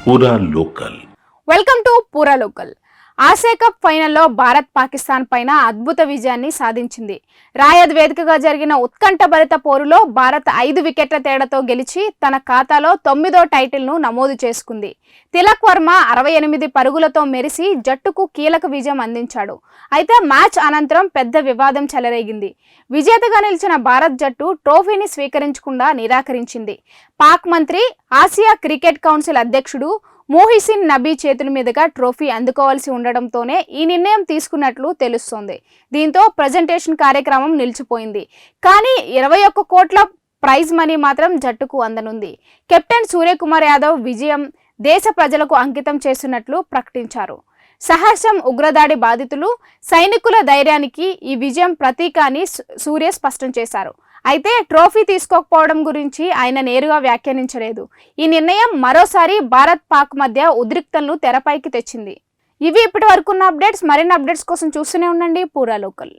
పూరా local. Welcome to పూరా local. Asia cup ఫైనల్లో భారత్ పాకిస్తాన్ పైన అద్భుత విజయాన్ని సాధించింది. రాయద్ వేదికగా జరిగిన ఉత్కంఠభరిత పోరులో భారత్ 5 వికెట్ల తేడాతో గెలిచి తన ఖాతాలో 9వ టైటిల్ను నమోదు చేసుకుంది. తిలక్ వర్మ 68 పరుగులతో మెరిసి జట్టుకు కీలక విజయం అందించాడు. అయితే మ్యాచ్ అనంతరం పెద్ద వివాదం చెలరేగింది. విజేతగా నిలిచిన భారత్ జట్టు ట్రోఫీని స్వీకరించకుండా నిరాకరించింది. పాక్ మంత్రి, ఆసియా క్రికెట్ కౌన్సిల్ అధ్యక్షుడు మోహిసిన్ నబీ చేతుల మీదుగా ట్రోఫీ అందుకోవాల్సి ఉండడంతోనే ఈ నిర్ణయం తీసుకున్నట్లు తెలుస్తోంది. దీంతో ప్రజెంటేషన్ కార్యక్రమం నిలిచిపోయింది. కానీ 21 కోట్ల ప్రైజ్ మనీ మాత్రం జట్టుకు అందనుంది. కెప్టెన్ సూర్యకుమార్ యాదవ్ విజయం దేశ ప్రజలకు అంకితం చేస్తున్నట్లు ప్రకటించారు. సహర్షం ఉగ్రదాడి బాధితులు, సైనికుల ధైర్యానికి ఈ విజయం ప్రతీక అని సూర్య స్పష్టం చేశారు. అయితే ట్రోఫీ తీసుకోకపోవడం గురించి ఆయన నేరుగా వ్యాఖ్యానించలేదు. ఈ నిర్ణయం మరోసారి భారత్ పాక్ మధ్య ఉద్రిక్తలను తెరపైకి తెచ్చింది. ఇవి ఇప్పటి వరకున్న అప్డేట్స్. మరిన్ని అప్డేట్స్ కోసం చూస్తూనే ఉండండి పూరా లోకల్.